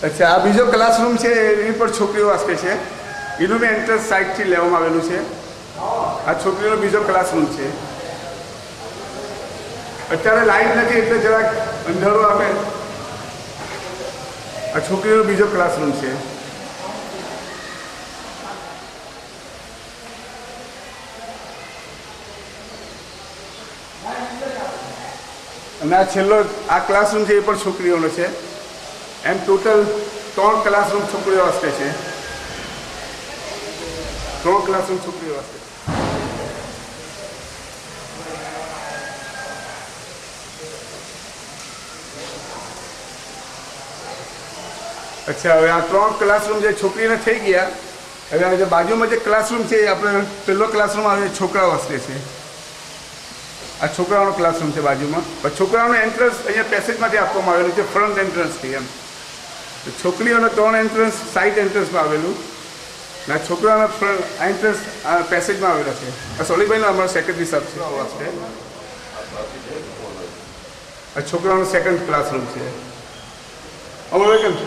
અચ્છા, આ બીજો ક્લાસરૂમ છે, એની પર છોકરીઓ વાસ્તે છે. એનું બી એન્ટ્રન્સ સાઇડથી લેવામાં આવેલું છે. આ છોકરીઓનો બીજો ક્લાસરૂમ છે. અત્યારે લાઇટ નથી એટલે જરાક અંધારું આવે. આ છોકરીઓનો બીજો ક્લાસરૂમ છે. અને આ છેલ્લો આ ક્લાસરૂમ છે એ પણ છોકરીઓનો છે. એમ ટોટલ 3 ક્લાસરૂમ છોકરીઓ વાસ્તે છે. 3 ક્લાસરૂમ છોકરીઓ વાસ્તે. અચ્છા, હવે આ 3 ક્લાસરૂમ જે છોકરીને થઈ ગયા. હવે આ જે બાજુમાં જે ક્લાસરૂમ છે એ આપણે પહેલો ક્લાસરૂમ આવે છોકરાઓ વાસ્તે છે. આ છોકરાઓનો ક્લાસરૂમ છે બાજુમાં. પણ છોકરાઓનો એન્ટ્રન્સ અહીંયા પેસેજમાંથી આપવામાં આવેલું છે, ફ્રન્ટ એન્ટ્રન્સથી. એમ છોકરીઓનો 3 એન્ટ્રન્સ સાઇડ એન્ટ્રન્સમાં આવેલું. ના, છોકરાઓનો એન્ટ્રન્સ પેસેજમાં આવેલો છે. આ સોલીભાઈનો અમારો સેક્રેટરી સાહેબ છે વાસ્તે. આ છોકરાઓનો સેકન્ડ ક્લાસરૂમ છે. અમારો કેમ છે?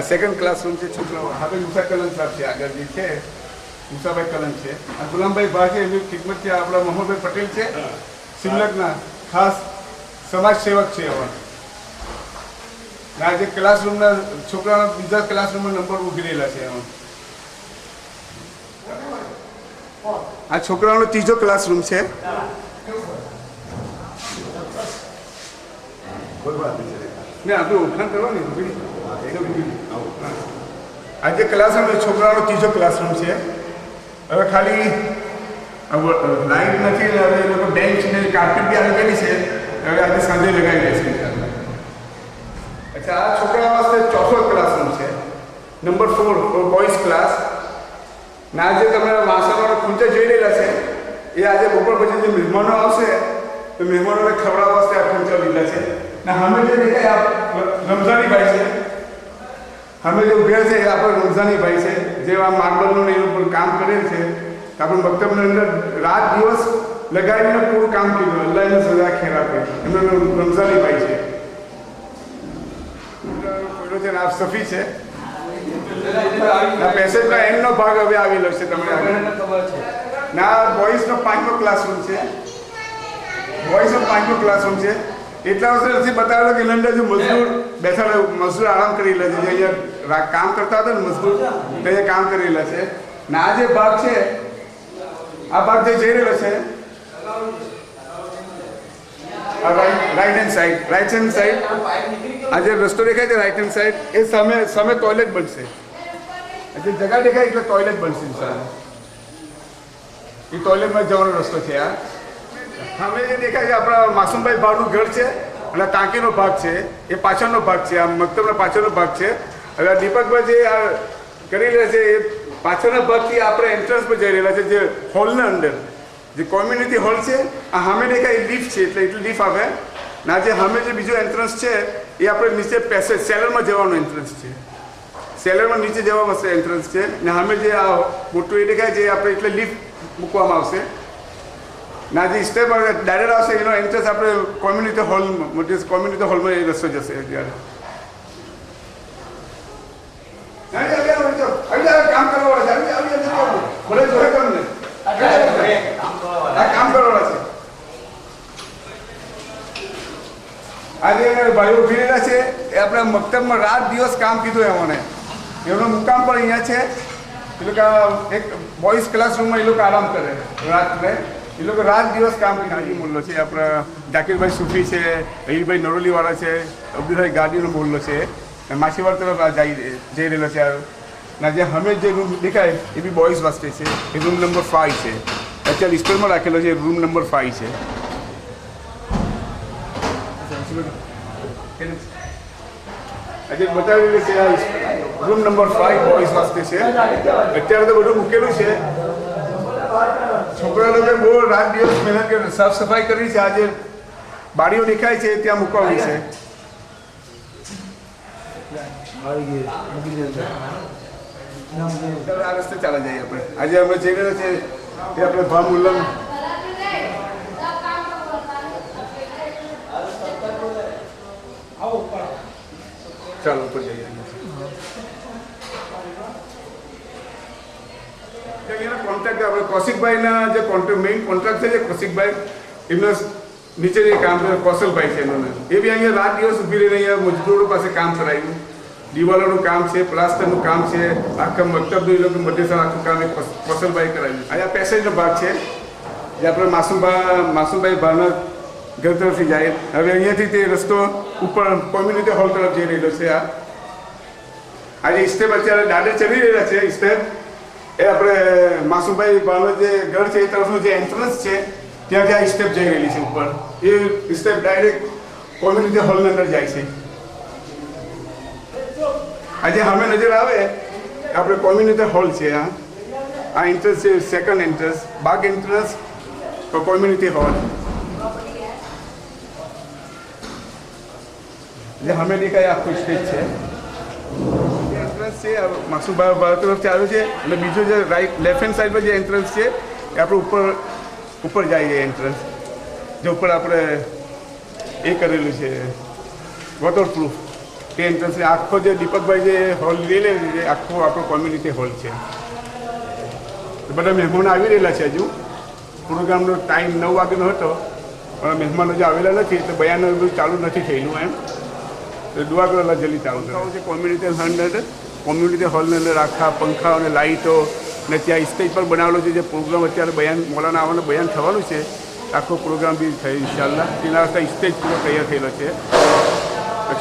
સેકન્ડ ક્લાસરૂમ છે છોકરાઓ. હવે મુસા કલન સાહેબ છે આગળ જે છે, મુસાભાઈ કલન છે. આ ગુલામભાઈ ભા છે, એમની ખિદમત છે. આપણા મોહનભાઈ પટેલ છે, સિમલકના ખાસ સમાજ સેવક છે. હવે આ જે ક્લાસરૂમના છોકરાના બીજા ક્લાસરૂમમાં નંબર ઉભી રહેલા છે. એમાં આ છોકરાઓનો ત્રીજો ક્લાસરૂમ છે. આજે ક્લાસરૂમ છોકરાઓનો ત્રીજો ક્લાસરૂમ છે. હવે ખાલી લાઇટ નથી, હવે એ લોકો બેન્ચ ને કાર્પેટ બી આવી ગયેલી છે. હવે આજે સાંજે લગાવી દેશે. અચ્છા, આ છોકરાઓ વાસ્તે ચોથો ક્લાસરૂમ છે, નંબર 4 બોયઝ ક્લાસ. ના, જે તમે વાસણોનો ખૂંચા જોઈ રહેલા છે એ આજે બપોર પછી જે મહેમાનો આવશે તો મહેમાનોને ખવડાવવા વાસ્તે આ ખૂંચા લીધા છે. ના, અમે જે દેખાય આ રમઝાની ભાઈ છે. અમે જે ઉભ્યા છે એ આપણે રમઝાની ભાઈ છે, જે આ માર્બલનું એનું પણ કામ કરેલ છે. આપણે મક્તબની અંદર રાત દિવસ લગાવીને પૂરું કામ કર્યું. અલ્લાહને સજા ખેર આપે. એમનો રમઝાની ભાઈ છે. કોઈનો છે આ સફી છે. પેસેજના એન્ડનો ભાગ હવે આવેલો છે. તમને ના, બોયઝનો 5મો ક્લાસરૂમ છે. બોયઝનો 5મો ક્લાસરૂમ છે. એટલા વર્ષે નથી બતાવેલો કે અંદર જે મજદૂર બેઠા મજદૂર આરામ કરી લે છે. જે અહીંયા કામ કરતા હતા ને મજદૂર, તે કામ કરેલા છે. ને આ જે ભાગ છે, આ ભાગ જે જઈ રહેલો છે રાઈટ હેન્ડ સાઈડ, આ જે રસ્તો દેખાય છે રાઈટ હેન્ડ સાઈડ, એ સામે ટોયલેટ બનશે. જે જગ્યા દેખાય એટલે ટોયલેટ બનશે. એ ટોયલેટમાં જવાનો રસ્તો છે. આ સામે જે દેખાય છે આપણા માસુમભાઈ ભાવનું ઘર છે. અને ટાંકીનો ભાગ છે એ પાછળનો ભાગ છે. આ મક્તબનો પાછળનો ભાગ છે. હવે આ દીપકભાઈ જે આ કરી રહ્યા છે એ પાછળના ભાગથી આપણે એન્ટ્રન્સ પર જઈ રહેલા છે. જે હોલના અંદર જે કોમ્યુનિટી હોલ છે, આ સામે દેખાય એ લિફ્ટ છે. એટલે લિફ્ટ આવે. ના, જે સામે જે બીજો એન્ટ્રન્સ છે એ આપણે નીચે પેસેજ સેલરમાં જવાનો એન્ટ્રન્સ છે. સેલરમાં નીચે જવા માટે એન્ટ્રન્સ છે. ને સામે જે આ મોટું એ દેખાય જે આપણે એટલે લિફ્ટ મૂકવામાં આવશે. ના, જે સ્ટેપ ડાયરેક્ટ આવશે એનો એન્ટ્રન્સ આપણે કોમ્યુનિટી હોલમાં એ રસ્તો જશે. ત્યારે કામ કરવાવાળા છે. ભલે જોડે તમને કામ કરવાવાળા છે. આજે ભાઈઓ ઉભી રહેલા છે એ આપણે મક્તબમાં રાત દિવસ કામ કીધું એમને. એમનો મુકામ પણ અહીંયા છે. એ લોકો એક બોયઝ ક્લાસરૂમમાં એ લોકો આરામ કરે રાત્રે. એ લોકો રાત દિવસ કામ કરી. મોલ્લો છે આપણા જાકીરભાઈ સુફી છે, અહીરભાઈ નરોલીવાળા છે, અબ્દુલભાઈ ગાડીનો મોલ્લો છે. માછીવાડ તરફ જઈ રહેલો છે. ના, જે અમે જે રૂમ દેખાય એ બી બોયઝ વાસ્તે છે. એ રૂમ નંબર 5 છે. અત્યારે લિસ્ટરમાં રાખેલો છે. રૂમ નંબર 5 છે. આજે બતાવેલું છે રૂમ નંબર 5 બોયઝ વાસ્તે છે. અત્યારે તો બધું મૂકેલું છે. છોકરા લોકો બહુ રાત દિવસ મહેનત કરી સાફ સફાઈ કરી છે. આજે બારીઓ દેખાય છે ત્યાં મૂકવાની છે. આ રસ્તે ચાલે જઈએ આપણે. આજે અમે જઈ રહ્યા છે એ આપણે ભામ ઉલ્લમ ચાલો ઉપર જઈએ. કોન્ટ્રાક્ટ આપણે કૌશિકભાઈના જે મેઇન કોન્ટ્રાક્ટ છે જે કૌશિકભાઈ એમના નીચે જે કામ કરે કૌશલભાઈ છે એમનું. એ બી અહીંયા રાત દિવસ ઊભી રહીને અહીંયા મજદૂરો પાસે કામ કરાવ્યું. દિવાલોનું કામ છે, પ્લાસ્ટરનું કામ છે, આખા મકતબનું એ લોકો મધ્યસર આખું કામ એ કૌશલભાઈ કરાવ્યું. અહીંયા પેસેજનો ભાગ છે જે આપણે માસુમભાઈ ભાવના ઘર તરફથી જાય. હવે અહીંયાથી તે રસ્તો ઉપર કોમ્યુનિટી હોલ તરફ જઈ રહેલો છે. આજે સ્ટેપ અત્યારે દાદે ચડી રહેલા છે સ્ટેપ એ આપણે માસુમભાઈ ભાવના જે ઘર છે એ તરફનું જે એન્ટ્રન્સ છે ત્યાંથી આ સ્ટેપ જઈ રહેલી છે ઉપર. એ સ્ટેપ ડાયરેક્ટ કોમ્યુનિટી હોલની અંદર જાય છે. આજે અમે નજર આવે આપણે કોમ્યુનિટી હોલ છે. આ એન્ટ્રન્સ છે, સેકન્ડ એન્ટ્રન્સ, બાગ એન્ટ્રન્સ કોમ્યુનિટી હોલ. જે અમે દેખાય આખું સ્ટેજ છે. એન્ટ્રન્સ છે માસુમભાઈ તરફથી આવ્યો છે અને બીજું જે લેફ્ટ હેન્ડ સાઈડ પર જે એન્ટ્રન્સ છે એ આપણે ઉપર જાય છે એન્ટ્રન્સ. જે ઉપર આપણે એ કરેલું છે વોટરપ્રૂફ એ એન્ટ્રન્સ. આખો જે દીપકભાઈ જે હોલ લઈ લે છે આખો આપણો કોમ્યુનિટી હોલ છે. બધા મહેમાનો આવી રહેલા છે. હજુ પ્રોગ્રામનો ટાઈમ 9 વાગ્યાનો હતો પણ મહેમાનો જે આવેલા નથી એટલે બયાન બધું ચાલુ નથી થયેલું એમ. દુઆ કરેલા જલ્દી ચાલુ થયું છે. કોમ્યુનિટી હોલની અંદર આખા પંખા અને લાઇટો ને ત્યાં સ્ટેજ પર બનાવેલો છે જે પ્રોગ્રામ અત્યારે મોલાના આવવાનું બયાન થવાનું છે. આખો પ્રોગ્રામ બી થયો ઇન્શાલ્લાહ. તેના આખા સ્ટેજ પૂરો તૈયાર થયેલો છે.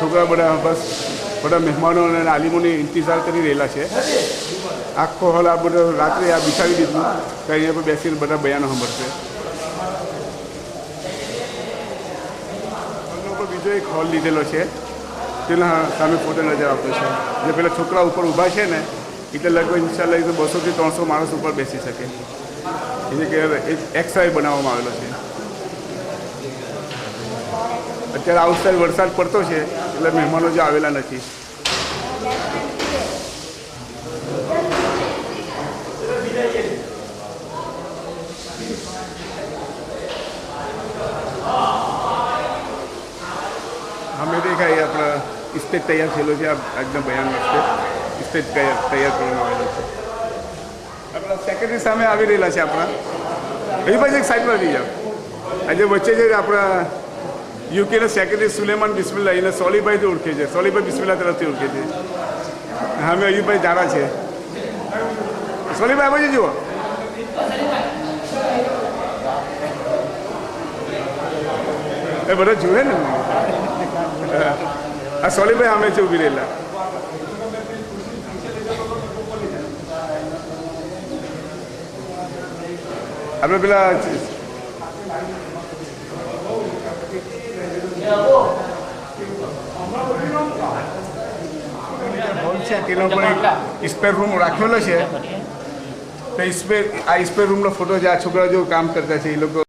છોકરા બધા મહેમાનો અને આલિમોની ઇંતજાર કરી રહેલા છે. આખો હોલ આ બધો રાત્રે આ બિછાવી દીધું તો અહીંયા પર બેસીને બધા બયાનો સાંભળશે. બીજો એક હોલ લીધેલો છે તેના સામે ફોટો નજર આપતો છે. જે પેલા છોકરા ઉપર ઊભા છે ને એટલે લગભગ ઇન્શાલ્લાહ 200 થી 300 માણસ ઉપર બેસી શકે. એટલે કે એક એક્સ્ટ્રા બનાવવામાં આવેલો છે. અત્યારે આઉટસાઇડ વરસાદ પડતો છે એટલે મહેમાનો જે આવેલા નથી. અમે દેખાય આપણા સ્ટેજ તૈયાર થયેલો છે. એકદમ બયાન સ્ટેજ તૈયાર કરવામાં આવેલો છે. આપણા સેક્રેટરી સામે આવી રહેલા છે. આપણા એ પછી એક સાઈડમાં રહી જાઓ. આજે વચ્ચે જે આપણા યુકેના સેક્રેટરી સુલેમાન બિસ્મિલ્લા એને સોલીભાઈથી ઓળખે છે. સોલીભાઈ બિસ્મિલ્લા તરફથી ઓળખે છે. હા મેં અયુબભાઈ જારા છે. સોલીભાઈ બાજુ જુઓ. એ બધા જુએ ને. આ સોલીભાઈ અમે છે ઊભી રહેલા. આપણે પેલા હોલ છે તેનો પણ એક સ્પેર રૂમ રાખેલો છે. તો આ સ્પેર રૂમનો ફોટો જે આ છોકરા જો કામ કરતા છે એ લોકો